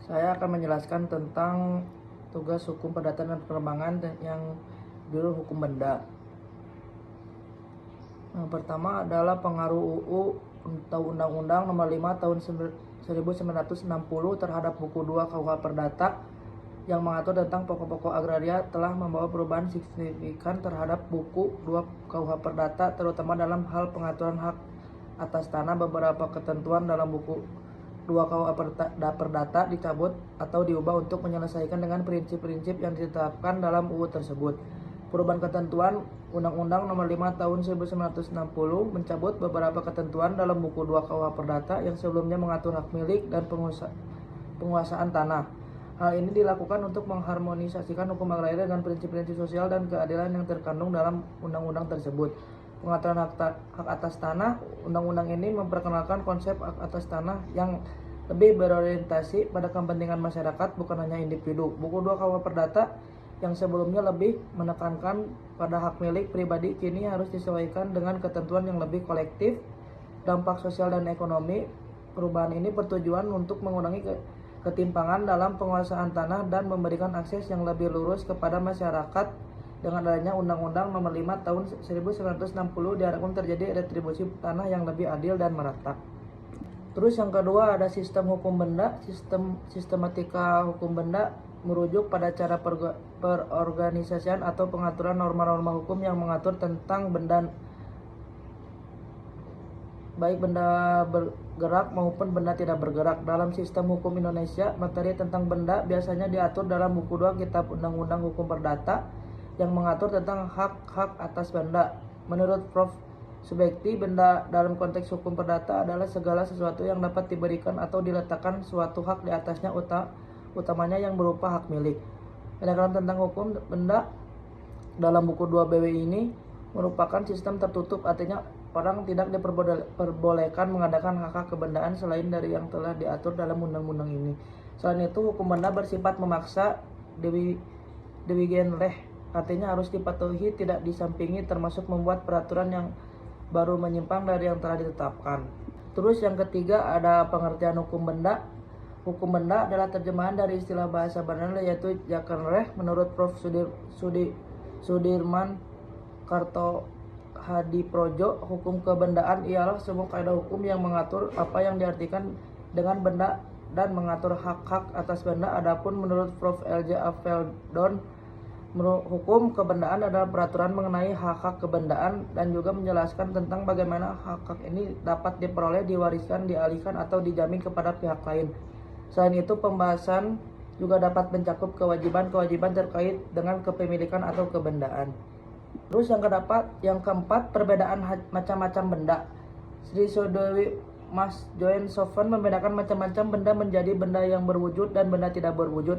Saya akan menjelaskan tentang tugas hukum perdata dan penerbangan yang judul hukum benda. Yang pertama adalah pengaruh UU atau Undang-Undang Nomor 5 Tahun 1960 terhadap buku 2 KUH Perdata yang mengatur tentang pokok-pokok agraria telah membawa perubahan signifikan terhadap buku 2 KUH Perdata, terutama dalam hal pengaturan hak atas tanah. Beberapa ketentuan dalam buku 2 KUH Perdata dicabut atau diubah untuk menyelesaikan dengan prinsip-prinsip yang ditetapkan dalam UU tersebut. Perubahan ketentuan Undang-Undang Nomor 5 Tahun 1960 mencabut beberapa ketentuan dalam buku 2 KUH Perdata yang sebelumnya mengatur hak milik dan penguasaan tanah. Hal ini dilakukan untuk mengharmonisasikan hukum agraria dengan prinsip-prinsip sosial dan keadilan yang terkandung dalam undang-undang tersebut. Pengaturan hak atas tanah. Undang-undang ini memperkenalkan konsep hak atas tanah yang lebih berorientasi pada kepentingan masyarakat, bukan hanya individu. Buku 2 KUH Perdata yang sebelumnya lebih menekankan pada hak milik pribadi kini harus disesuaikan dengan ketentuan yang lebih kolektif, dampak sosial dan ekonomi. Perubahan ini bertujuan untuk mengurangi ketimpangan dalam penguasaan tanah dan memberikan akses yang lebih lurus kepada masyarakat. Dengan adanya Undang-Undang Nomor 5 Tahun 1960 diharapkan terjadi retribusi tanah yang lebih adil dan merata. Terus yang kedua ada sistem hukum benda. Sistematika hukum benda merujuk pada cara perorganisasian atau pengaturan norma-norma hukum yang mengatur tentang benda, baik benda bergerak maupun benda tidak bergerak. Dalam sistem hukum Indonesia, materi tentang benda biasanya diatur dalam buku 2 Kitab Undang-Undang Hukum Perdata yang mengatur tentang hak-hak atas benda. Menurut Prof. Subekti, benda dalam konteks hukum perdata adalah segala sesuatu yang dapat diberikan atau diletakkan suatu hak di atasnya, utamanya yang berupa hak milik. Pendekatan tentang hukum benda dalam buku 2 BW ini merupakan sistem tertutup, artinya orang tidak diperbolehkan mengadakan hak-hak kebendaan selain dari yang telah diatur dalam undang-undang ini. Selain itu, hukum benda bersifat memaksa, dewigenrecht, artinya harus dipatuhi, tidak disampingi, termasuk membuat peraturan yang baru menyimpang dari yang telah ditetapkan. Terus yang ketiga ada pengertian hukum benda. Hukum benda adalah terjemahan dari istilah bahasa Belanda yaitu Zakenrecht. Menurut Prof. Sudirman Kartohadiprojo, hukum kebendaan ialah semua kaidah hukum yang mengatur apa yang diartikan dengan benda dan mengatur hak-hak atas benda. Adapun menurut Prof. L.J. Aveldon, hukum kebendaan adalah peraturan mengenai hak-hak kebendaan dan juga menjelaskan tentang bagaimana hak-hak ini dapat diperoleh, diwariskan, dialihkan, atau dijamin kepada pihak lain. Selain itu, pembahasan juga dapat mencakup kewajiban-kewajiban terkait dengan kepemilikan atau kebendaan. Terus yang keempat, perbedaan macam-macam benda. Sri Sodewi Mas Joen Sofen membedakan macam-macam benda menjadi benda yang berwujud dan benda tidak berwujud,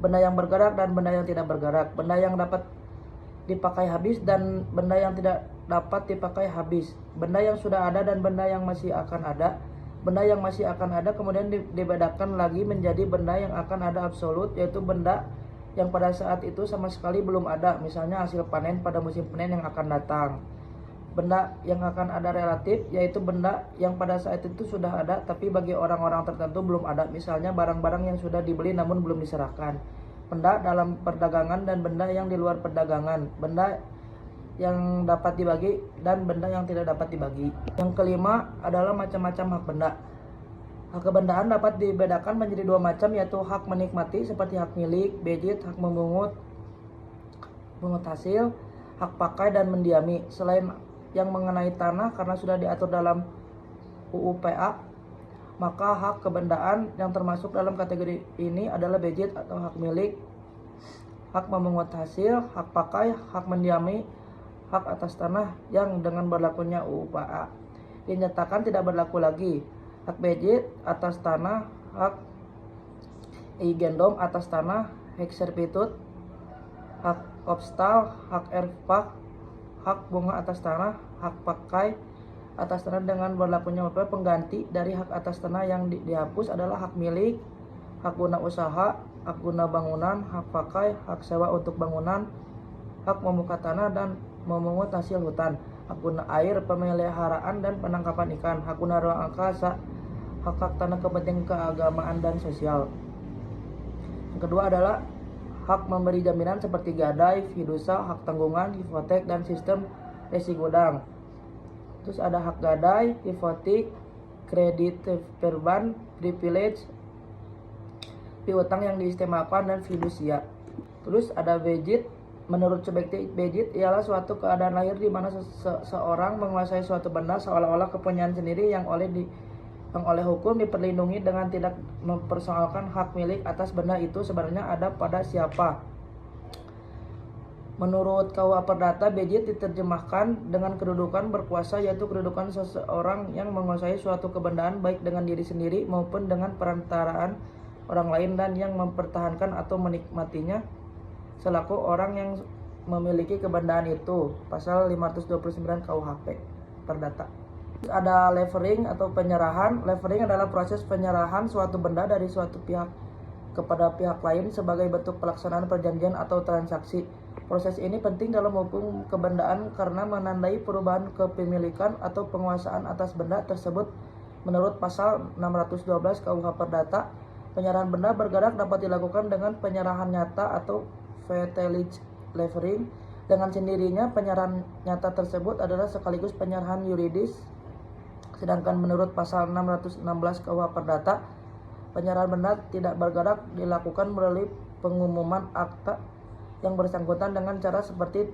benda yang bergerak dan benda yang tidak bergerak, benda yang dapat dipakai habis dan benda yang tidak dapat dipakai habis, benda yang sudah ada dan benda yang masih akan ada. Benda yang masih akan ada kemudian dibedakan lagi menjadi benda yang akan ada absolut, yaitu benda yang pada saat itu sama sekali belum ada, misalnya hasil panen pada musim panen yang akan datang. Benda yang akan ada relatif, yaitu benda yang pada saat itu sudah ada tapi bagi orang-orang tertentu belum ada, misalnya barang-barang yang sudah dibeli namun belum diserahkan. Benda dalam perdagangan dan benda yang di luar perdagangan, benda yang dapat dibagi dan benda yang tidak dapat dibagi. Yang kelima adalah macam-macam hak benda. Hak kebendaan dapat dibedakan menjadi dua macam, yaitu hak menikmati seperti hak milik, bejit, hak memungut hasil, hak pakai dan mendiami. Selain yang mengenai tanah karena sudah diatur dalam UUPA, maka hak kebendaan yang termasuk dalam kategori ini adalah bejit atau hak milik, hak memungut hasil, hak pakai, hak mendiami, hak atas tanah yang dengan berlakunya UUPA dinyatakan tidak berlaku lagi. Hak bejit atas tanah, hak eigendom atas tanah, hak servitut, hak opstal, hak erfpak, hak bunga atas tanah, hak pakai atas tanah dengan berlakunya pengganti dari hak atas tanah yang dihapus adalah hak milik, hak guna usaha, hak guna bangunan, hak pakai, hak sewa untuk bangunan, hak membuka tanah dan memungut hasil hutan, hak guna air, pemeliharaan dan penangkapan ikan, hak guna ruang angkasa, hak tanah kepentingan keagamaan dan sosial. Yang kedua adalah hak memberi jaminan seperti gadai, fidusia, hak tanggungan, hipotek, dan sistem resi gudang. Terus ada hak gadai, hipotek, kredit perban, privilege, piutang yang diistimewakan, dan fidusia. Terus ada bejit. Menurut subjektif bejit ialah suatu keadaan lahir di mana seseorang menguasai suatu benda seolah-olah kepunyaan sendiri yang oleh hukum diperlindungi dengan tidak mempersoalkan hak milik atas benda itu sebenarnya ada pada siapa. Menurut KUA Perdata, bejit diterjemahkan dengan kedudukan berkuasa, yaitu kedudukan seseorang yang menguasai suatu kebendaan baik dengan diri sendiri maupun dengan perantaraan orang lain dan yang mempertahankan atau menikmatinya selaku orang yang memiliki kebendaan itu. Pasal 529 KUHP Perdata. Ada levering atau penyerahan. Levering adalah proses penyerahan suatu benda dari suatu pihak kepada pihak lain sebagai bentuk pelaksanaan perjanjian atau transaksi. Proses ini penting dalam hukum kebendaan karena menandai perubahan kepemilikan atau penguasaan atas benda tersebut. Menurut pasal 612 KUH Perdata, penyerahan benda bergerak dapat dilakukan dengan penyerahan nyata atau vettelage levering. Dengan sendirinya penyerahan nyata tersebut adalah sekaligus penyerahan yuridis. Sedangkan menurut pasal 616 KUH Perdata, penyerahan benda tidak bergerak dilakukan melalui pengumuman akta yang bersangkutan dengan cara seperti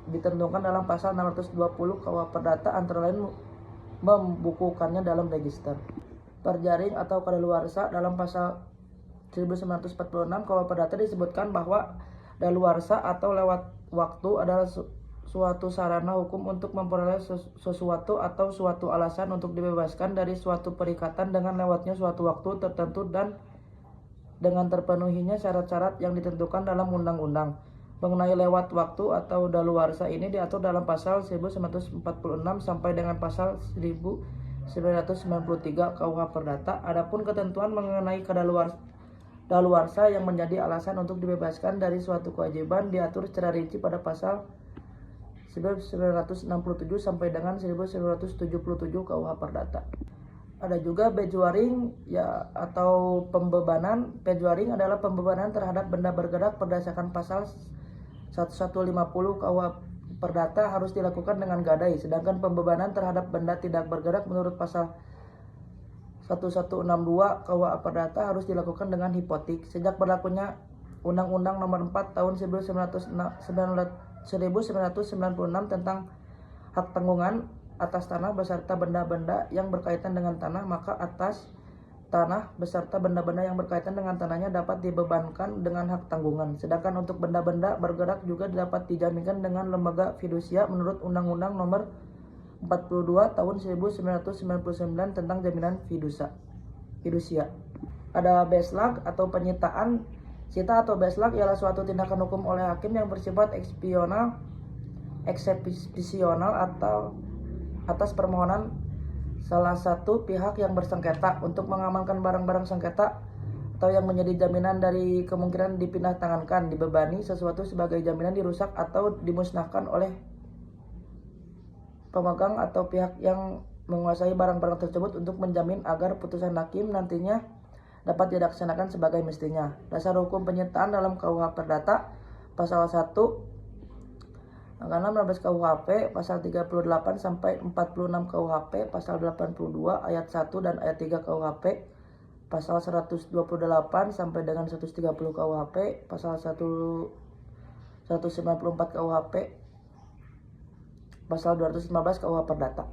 ditentukan dalam pasal 620 KUH Perdata, antara lain membukukannya dalam register. Terjaring atau kadaluarsa. Dalam pasal 1946 KUH Perdata disebutkan bahwa daluarsa atau lewat waktu adalah suatu sarana hukum untuk memperoleh sesuatu atau suatu alasan untuk dibebaskan dari suatu perikatan dengan lewatnya suatu waktu tertentu dan dengan terpenuhinya syarat-syarat yang ditentukan dalam undang-undang. Mengenai lewat waktu atau daluarsa ini diatur dalam pasal 1946 sampai dengan pasal 1993 KUH Perdata. Adapun ketentuan mengenai daluarsa yang menjadi alasan untuk dibebaskan dari suatu kewajiban diatur secara rinci pada pasal 1967 sampai dengan 1977 KUH Perdata. Ada juga bejuaring atau pembebanan. Bejuaring adalah pembebanan terhadap benda bergerak berdasarkan pasal 1150 KUH Perdata harus dilakukan dengan gadai, sedangkan pembebanan terhadap benda tidak bergerak menurut pasal 1162 KUH Perdata harus dilakukan dengan hipotek. Sejak berlakunya Undang-Undang Nomor 4 Tahun 1996 tentang hak tanggungan atas tanah beserta benda-benda yang berkaitan dengan tanah, maka atas tanah beserta benda-benda yang berkaitan dengan tanahnya dapat dibebankan dengan hak tanggungan. Sedangkan untuk benda-benda bergerak juga dapat dijaminkan dengan lembaga fidusia menurut Undang-Undang Nomor 42 Tahun 1999 tentang jaminan fidusia. Ada beslag atau penyitaan. Sita atau beslag ialah suatu tindakan hukum oleh hakim yang bersifat eksepsional atau atas permohonan salah satu pihak yang bersengketa untuk mengamankan barang-barang sengketa atau yang menjadi jaminan dari kemungkinan dipindah tangankan, dibebani sesuatu sebagai jaminan dirusak atau dimusnahkan oleh pemegang atau pihak yang menguasai barang-barang tersebut untuk menjamin agar putusan hakim nantinya dapat dilaksanakan sebagai mestinya. Dasar hukum penyitaan dalam KUH Perdata pasal 1 angka 16 KUHP, pasal 38 sampai 46 KUHP, pasal 82 ayat 1 dan ayat 3 KUHP, pasal 128 sampai dengan 130 KUHP, pasal 194 KUHP, pasal 215 KUH Perdata.